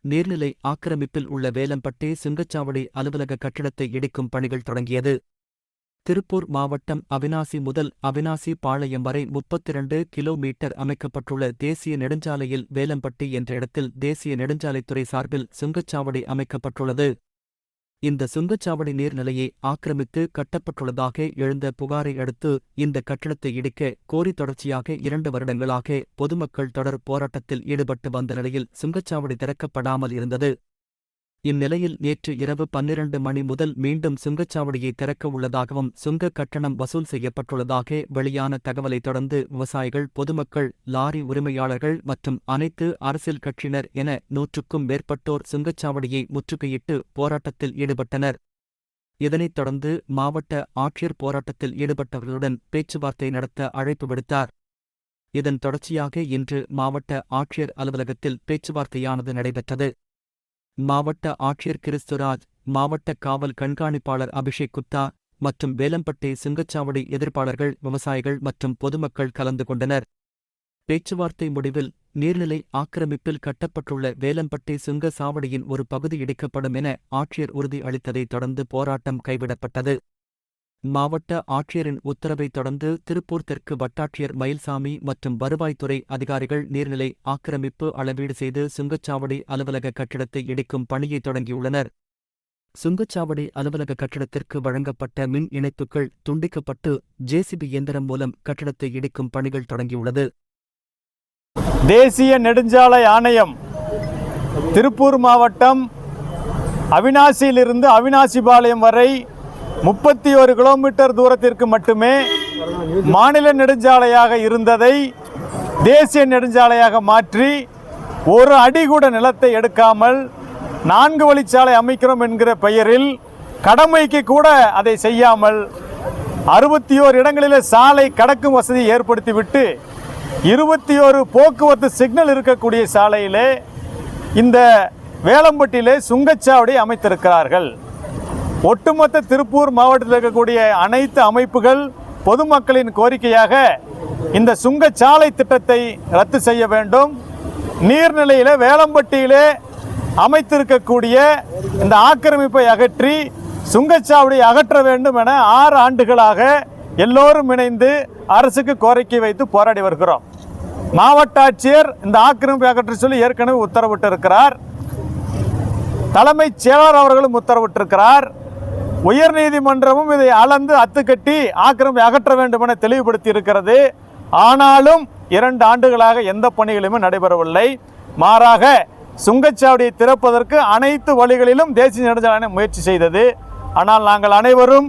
நீர்நிலை ஆக்கிரமிப்பில் உள்ள வேலம்பட்டி சுங்கச்சாவடி அலுவலக கட்டிடத்தை இடிக்கும் பணிகள் தொடங்கியது. திருப்பூர் மாவட்டம் அவிநாசி முதல் அவிநாசி பாளையம் வரை 32 கிலோமீட்டர் அமைக்கப்பட்டுள்ள தேசிய நெடுஞ்சாலையில் வேலம்பட்டி என்ற இடத்தில் தேசிய நெடுஞ்சாலைத்துறை சார்பில் சுங்கச்சாவடி அமைக்கப்பட்டுள்ளது. இந்த சுங்கச்சாவடி நீர்நிலையை ஆக்கிரமித்து கட்டப்பட்டுள்ளதாக எழுந்த புகாரை அடுத்து இந்த கட்டிடத்தை இடிக்க கோரி தொடர்ச்சியாக 2 வருடங்களாக பொதுமக்கள் தொடர் போராட்டத்தில் ஈடுபட்டு வந்த நிலையில் சுங்கச்சாவடி திறக்கப்படாமல் இருந்தது. இந்நிலையில் நேற்று இரவு 12 மணி முதல் மீண்டும் சுங்கச்சாவடியை திறக்க உள்ளதாகவும் சுங்க கட்டணம் வசூல் செய்யப்பட்டுள்ளதாக வெளியான தகவலை தொடர்ந்து விவசாயிகள், பொதுமக்கள், லாரி உரிமையாளர்கள் மற்றும் அனைத்து அரசியல் கட்சியினர் என 100க்கும் மேற்பட்டோர் சுங்கச்சாவடியை முற்றுகையிட்டு போராட்டத்தில் ஈடுபட்டனர். இதனைத் தொடர்ந்து மாவட்ட ஆட்சியர் போராட்டத்தில் ஈடுபட்டவர்களுடன் பேச்சுவார்த்தை நடத்த அழைப்பு விடுத்தார். இதன் தொடர்ச்சியாக இன்று மாவட்ட ஆட்சியர் அலுவலகத்தில் பேச்சுவார்த்தையானது நடைபெற்றது. மாவட்ட ஆட்சியர் கிறிஸ்துராஜ், மாவட்ட காவல் கண்காணிப்பாளர் அபிஷேக் குப்தா மற்றும் வேலம்பட்டி சுங்கச்சாவடி எதிர்ப்பாளர்கள், விவசாயிகள் மற்றும் பொதுமக்கள் கலந்து கொண்டனர். பேச்சுவார்த்தை முடிவில் நீர்நிலை ஆக்கிரமிப்பில் கட்டப்பட்டுள்ள வேலம்பட்டி சுங்க சாவடியின் ஒரு பகுதி இடிக்கப்படும் என ஆட்சியர் உறுதி அளித்ததைத் தொடர்ந்து போராட்டம் கைவிடப்பட்டது. மாவட்ட ஆட்சியரின் உத்தரவைத் தொடர்ந்து திருப்பூர் தெற்கு வட்டாட்சியர் மயில்சாமி மற்றும் வருவாய்த்துறை அதிகாரிகள் நீர்நிலை ஆக்கிரமிப்பு அளவீடு செய்து சுங்கச்சாவடி அலுவலக கட்டிடத்தை இடிக்கும் பணியை தொடங்கியுள்ளனர். சுங்கச்சாவடி அலுவலக கட்டிடத்திற்கு வழங்கப்பட்ட மின் இணைப்புகள் துண்டிக்கப்பட்டு ஜேசிபி இயந்திரம் மூலம் கட்டிடத்தை இடிக்கும் பணிகள் தொடங்கியுள்ளது. தேசிய நெடுஞ்சாலை ஆணையம் திருப்பூர் மாவட்டம் அவிநாசியிலிருந்து அவிநாசிபாளையம் வரை 31 கிலோமீட்டர் தூரத்திற்கு மட்டுமே மாநில நெடுஞ்சாலையாக இருந்ததை தேசிய நெடுஞ்சாலையாக மாற்றி ஒரு அடி கூட நிலத்தை எடுக்காமல் 4 வழிச்சாலை அமைக்கிறோம் என்கிற பெயரில் கடமைக்கு கூட அதை செய்யாமல் 61 இடங்களிலே சாலை கடக்கும் வசதி ஏற்படுத்திவிட்டு 21 போக்குவரத்து சிக்னல் இருக்கக்கூடிய சாலையிலே இந்த வேலம்பட்டியிலே சுங்கச்சாவடி அமைத்திருக்கிறார்கள். ஒட்டுமொத்த திருப்பூர் மாவட்டத்தில் இருக்கக்கூடிய அனைத்து அமைப்புகள் பொதுமக்களின் கோரிக்கையாக இந்த சுங்கச்சாலை திட்டத்தை ரத்து செய்ய வேண்டும். நீர்நிலையில வேலம்பட்டியிலே அமைத்திருக்கக்கூடிய இந்த ஆக்கிரமிப்பை அகற்றி சுங்கச்சாவடியை அகற்ற வேண்டும் என 6 ஆண்டுகளாக எல்லோரும் இணைந்து அரசுக்கு கோரிக்கை வைத்து போராடி வருகிறோம். மாவட்ட ஆட்சியர் இந்த ஆக்கிரமிப்பை அகற்ற சொல்லி ஏற்கனவே உத்தரவிட்டிருக்கிறார். தலைமைச் செயலாளர் அவர்களும் உத்தரவிட்டிருக்கிறார். உயர்நீதிமன்றமும் இதை அளந்து அத்துக்கட்டி ஆக்கிரமிப்பை அகற்ற வேண்டும் என தெளிவுபடுத்தி இருக்கிறது. ஆனாலும் 2 ஆண்டுகளாக எந்த பணிகளுமே நடைபெறவில்லை. மாறாக சுங்கச்சாவடியை திறப்பதற்கு அனைத்து வழிகளிலும் தேசிய நெடுஞ்சாலை முயற்சி செய்தது. ஆனால் நாங்கள் அனைவரும்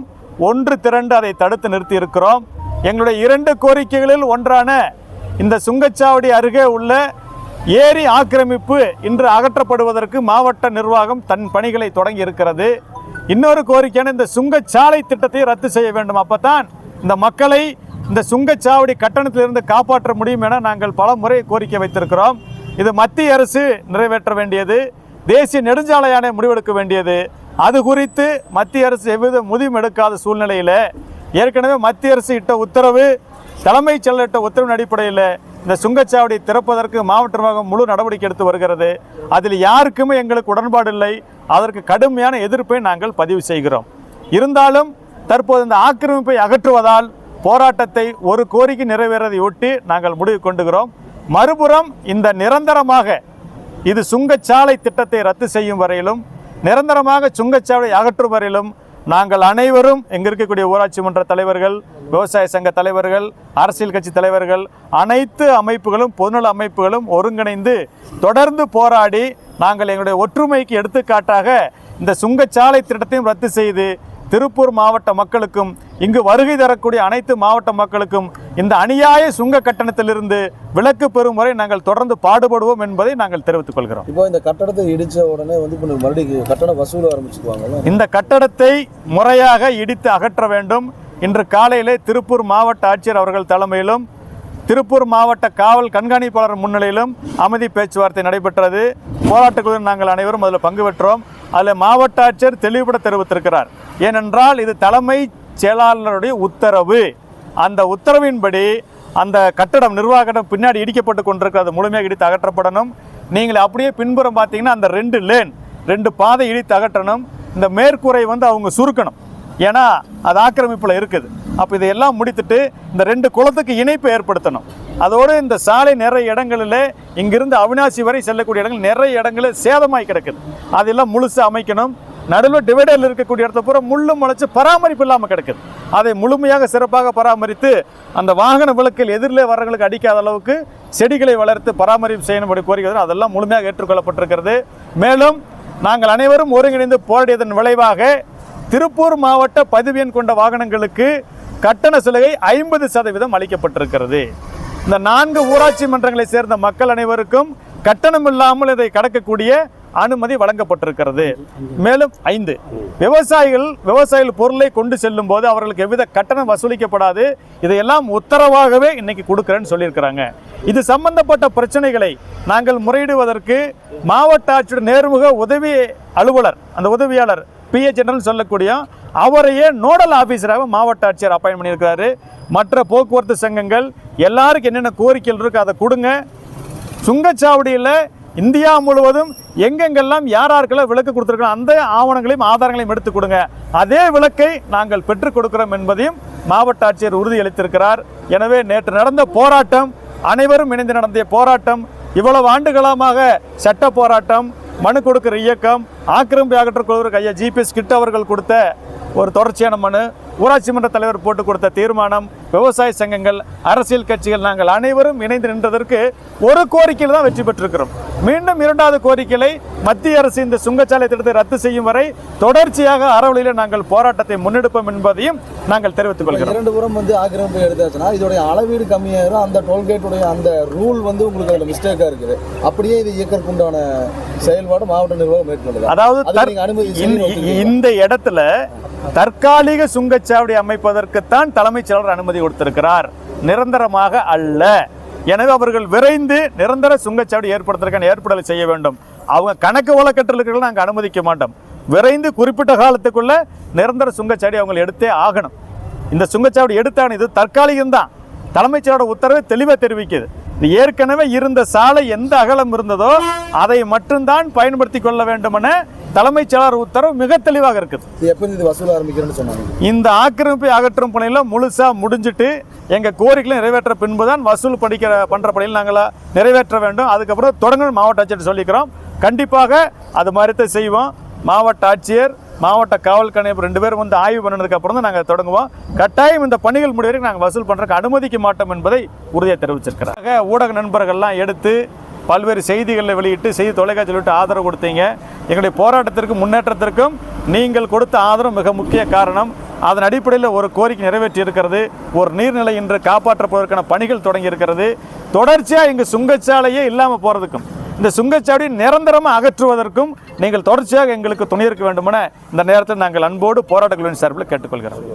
ஒன்று திரண்டு அதை தடுத்து நிறுத்தி இருக்கிறோம். எங்களுடைய 2 கோரிக்கைகளில் ஒன்றான இந்த சுங்கச்சாவடி அருகே உள்ள ஏரி ஆக்கிரமிப்பு இன்று அகற்றப்படுவதற்கு மாவட்ட நிர்வாகம் தன் பணிகளை தொடங்கி இருக்கிறது. இன்னொரு கோரிக்கையான இந்த சுங்கச்சாலை திட்டத்தை ரத்து செய்ய வேண்டும். அப்பதான் இந்த மக்களை இந்த சுங்கச்சாவடி கட்டணத்திலிருந்து காப்பாற்ற முடியும் என நாங்கள் பல முறை கோரிக்கை வைத்திருக்கிறோம். இது மத்திய அரசு நிறைவேற்ற வேண்டியது, தேசிய நெடுஞ்சாலை ஆணையம் முடிவெடுக்க வேண்டியது. அது குறித்து மத்திய அரசு எவ்வித முடிவும் எடுக்காத சூழ்நிலையில் ஏற்கனவே மத்திய அரசு இட்ட உத்தரவு, தலைமைச் செயலர் இட்ட உத்தரவின் அடிப்படையில் இந்த சுங்கச்சாவடி திறப்பதற்கு மாவட்ட நிர்வாகம் முழு நடவடிக்கை எடுத்து வருகிறது. அதில் யாருக்குமே எங்களுக்கு உடன்பாடு இல்லை. அதற்கு கடுமையான எதிர்ப்பை நாங்கள் பதிவு செய்கிறோம். இருந்தாலும் தற்போது இந்த ஆக்கிரமிப்பை அகற்றுவதால் போராட்டத்தை ஒரு கோரிக்கை நிறைவேறதை ஒட்டி நாங்கள் முடிவு கொண்டுகிறோம். மறுபுறம் இந்த நிரந்தரமாக இது சுங்கச்சாலை திட்டத்தை ரத்து செய்யும் வரையிலும், நிரந்தரமாக சுங்கச்சாவடி அகற்றும் வரையிலும் நாங்கள் அனைவரும் எங்கே இருக்கக்கூடிய ஊராட்சி மன்ற தலைவர்கள், விவசாய சங்க தலைவர்கள், அரசியல் கட்சி தலைவர்கள், அனைத்து அமைப்புகளும் பொதுநல அமைப்புகளும் ஒருங்கிணைந்து தொடர்ந்து போராடி நாங்கள் எங்களுடைய ஒற்றுமைக்கு எடுத்துக்காட்டாக இந்த சுங்கச்சாலை திட்டத்தையும் ரத்து செய்து திருப்பூர் மாவட்ட மக்களுக்கும் இங்கு வருகை தரக்கூடிய அனைத்து மாவட்ட மக்களுக்கும் இந்த அநியாய சுங்க கட்டணத்திலிருந்து விலக்கு பெறும் வரை நாங்கள் தொடர்ந்து பாடுபடுவோம் என்பதை நாங்கள் தெரிவித்துக் கொள்கிறோம். இப்போ இந்த கட்டடத்தை இடிச்ச உடனே மறுபடியும் கட்டணம் வசூல் ஆரம்பிச்சுக்குவாங்க. இந்த கட்டடத்தை முறையாக இடித்து அகற்ற வேண்டும். இன்று காலையிலே திருப்பூர் மாவட்ட ஆட்சியர் அவர்கள் தலைமையிலும் திருப்பூர் மாவட்ட காவல் கண்காணிப்பாளர் முன்னிலையிலும் அமைதி பேச்சுவார்த்தை நடைபெற்றது. போராட்டக்குழுவில் நாங்கள் அனைவரும் அதில் பங்கு பெற்றோம். அதில் மாவட்ட ஆட்சியர் தெளிவுபட தெரிவித்திருக்கிறார். ஏனென்றால் இது தலைமைச் செயலாளருடைய உத்தரவு. அந்த உத்தரவின்படி அந்த கட்டடம் நிர்வாக கட்டடம் பின்னாடி இடிக்கப்பட்டு கொண்டிருக்கிறது முழுமையாக இடித்து அகற்றப்படணும். நீங்கள் அப்படியே பின்புறம் பார்த்தீங்கன்னா அந்த 2 லேன் 2 பாதை இடித்து அகற்றணும். இந்த மேற்கூரை வந்து அவங்க சுருக்கணும், ஏன்னா அது ஆக்கிரமிப்பில் இருக்குது. அப்போ இதையெல்லாம் முடித்துட்டு இந்த 2 குளத்துக்கு இணைப்பு ஏற்படுத்தணும். அதோடு இந்த சாலை நிறைய இடங்களில் இங்கிருந்து அவினாசி வரை செல்லக்கூடிய இடங்கள் நிறைய இடங்களில் சேதமாய் கிடக்குது. அதெல்லாம் முழுசாக அமைக்கணும். நடுவில் டிவைடரில் இருக்கக்கூடிய இடத்த பூரா முள்ளும் முளைச்சு பராமரிப்பு இல்லாமல் கிடக்குது. அதை முழுமையாக சிறப்பாக பராமரித்து அந்த வாகன விளக்கில் எதிரிலே வரவங்களுக்கு அடிக்காத அளவுக்கு செடிகளை வளர்த்து பராமரிப்பு செய்யணும்படி கோரிக்கை அதெல்லாம் முழுமையாக ஏற்றுக்கொள்ளப்பட்டிருக்கிறது. மேலும் நாங்கள் அனைவரும் ஒருங்கிணைந்து போராடியதன் விளைவாக திருப்பூர் மாவட்ட பதிவு எண் கொண்ட வாகனங்களுக்கு கட்டண சலுகை 50% அளிக்கப்பட்டிருக்கிறது. இந்த 4 ஊராட்சி மன்றங்களை சேர்ந்த மக்கள் அனைவருக்கும் கட்டணம் இல்லாமல் இதை கடக்கக்கூடிய அனுமதி வழங்கப்பட்டிருக்கிறது. மேலும் 5 விவசாயிகள் பொருளை கொண்டு செல்லும் போது அவர்களுக்கு எவ்வித கட்டணம் வசூலிக்கப்படாது. இதையெல்லாம் உத்தரவாகவே இன்னைக்கு கொடுக்கிறேன்னு சொல்லியிருக்கிறாங்க. இது சம்பந்தப்பட்ட பிரச்சனைகளை நாங்கள் முறையிடுவதற்கு மாவட்ட ஆட்சியர் நேர்முக உதவி அலுவலர், அந்த உதவியாளர் PA ஜெனரல் சொல்லக்கூடிய அவரையே நோடல் ஆஃபீஸராக மாவட்ட ஆட்சியர் அப்பாயின் பண்ணியிருக்கிறாரு. மற்ற போக்குவரத்து சங்கங்கள் எல்லாருக்கும் என்னென்ன கோரிக்கைகள் இருக்கு அதை கொடுங்க. சுங்கச்சாவடியில் இந்தியா முழுவதும் எங்கெங்கெல்லாம் யாருக்கெல்லாம் விலக்கு கொடுத்துருக்கோம் அந்த ஆவணங்களையும் ஆதாரங்களையும் எடுத்து கொடுங்க. அதே விலக்கை நாங்கள் பெற்றுக் கொடுக்கிறோம் என்பதையும் மாவட்ட ஆட்சியர் உறுதியளித்திருக்கிறார். எனவே நேற்று நடந்த போராட்டம், அனைவரும் இணைந்து நடத்திய போராட்டம், இவ்வளவு ஆண்டுகாலமாக சட்ட போராட்டம், மனு கொடுக்கிற இயக்கம், ஆக்கிரமிப்பு அகற்றக் குழுவிற்கு ஐயா GPS கிட்ட அவர்கள் கொடுத்த ஒரு தொடர்ச்சியான மனு, ஊராட்சி மன்ற தலைவர் போட்டு கொடுத்த தீர்மானம், விவசாய சங்கங்கள், அரசியல் கட்சிகள் நாங்கள் அனைவரும் இணைந்து நின்றதற்கு ஒரு கோரிக்கையில் தான் வெற்றி பெற்றிருக்கிறோம். மீண்டும் 2வது கோரிக்கையை மத்திய அரசு இந்த சுங்கச்சாலை திட்டத்தை ரத்து செய்யும் வரை தொடர்ச்சியாக அறவழியில் நாங்கள் போராட்டத்தை முன்னெடுப்போம் என்பதையும் நாங்கள் தெரிவித்துக் கொள்கிறோம். 2 புறம் வந்து ஆக்கிரமிப்பு எடுத்தாச்சுன்னா இதோடைய அளவீடு கம்மியாயிரும். அந்த டோல்கேட்டுடைய அந்த ரூல் வந்து உங்களுக்கு அதில் மிஸ்டேக்காக இருக்குது. அப்படியே இது இயக்கற்கு உண்டான செயல்பாடு மாவட்ட நிர்வாகம் மேற்கொள்ளுது. அதாவது இந்த இடத்துல தற்காலிக சுங்கச்சாவடி அமைப்பதற்குத்தான் தலைமைச் செயலர் அனுமதி கொடுத்திருக்கிறார், நிரந்தரமாக அல்ல. எனவே அவர்கள் விரைந்து நிரந்தர சுங்கச்சாவடி ஏற்படுத்துவதற்கான ஏற்பாடுகளை செய்ய வேண்டும். அவங்க கணக்கு வழக்கற்றலுக்கு நாங்கள் அனுமதிக்க மாட்டோம். விரைந்து குறிப்பிட்ட காலத்துக்குள்ள நிரந்தர சுங்கச்சாவடி அவங்க எடுத்தே ஆகணும். இந்த சுங்கச்சாவடி எடுத்தான இது தற்காலிகம்தான். தலைமைச் செயலரோட உத்தரவை தெளிவாக தெரிவிக்குது. இது ஏற்கனவே இருந்த சாலை எந்த அகலம் இருந்ததோ அதை மட்டும்தான் பயன்படுத்தி கொள்ள வேண்டும் என தலைமைச் செயலர் உத்தரவு மிக தெளிவாக இருக்குது. எப்போ இது வசூல் ஆரம்பிக்கிறேன்னு சொன்னாங்க. இந்த ஆக்கிரமிப்பை அகற்றும் பணியில் முழுசா முடிஞ்சிட்டு எங்கள் கோரிக்கைகளை நிறைவேற்ற பின்பு தான் வசூல் பண்ற பணியில் நாங்கள் நிறைவேற்ற வேண்டும். அதுக்கப்புறம் தொடங்கணும் மாவட்ட ஆட்சியர் சொல்லிக்கிறோம். கண்டிப்பாக அது மாதிரி செய்வோம். மாவட்ட ஆட்சியர், மாவட்ட காவல் கணிப்பு 2 பேரும் வந்து ஆய்வு பண்ணதுக்கு அப்புறம் தான் நாங்கள் தொடங்குவோம். கட்டாயம் இந்த பணிகள் முடிவரைக்கும் நாங்கள் வசூல் பண்ணுறதுக்கு அனுமதிக்க மாட்டோம் என்பதை உறுதியாக தெரிவிச்சிருக்கிறாங்க. ஊடக நண்பர்கள்லாம் எடுத்து பல்வேறு செய்திகளில் வெளியிட்டு செய்தி தொலைக்காட்சியில் விட்டு ஆதரவு கொடுத்தீங்க. எங்களுடைய போராட்டத்திற்கும் முன்னேற்றத்திற்கும் நீங்கள் கொடுத்த ஆதரவு மிக முக்கிய காரணம். அதன் அடிப்படையில் ஒரு கோரிக்கை நிறைவேற்றி இருக்கிறது. ஒரு நீர்நிலை இன்று காப்பாற்றப்படுவதற்கான பணிகள் தொடங்கி இருக்கிறது. தொடர்ச்சியாக இங்கு சுங்கச்சாலையே இல்லாமல் போகிறதுக்கும் இந்த சுங்கச்சாவடியை நிரந்தரமாக அகற்றுவதற்கும் நீங்கள் தொடர்ச்சியாக எங்களுக்கு துணை இருக்க வேண்டுமென இந்த நேரத்தில் நாங்கள் அன்போடு போராட்டங்களின் சார்பில் கேட்டுக்கொள்கிறோம்.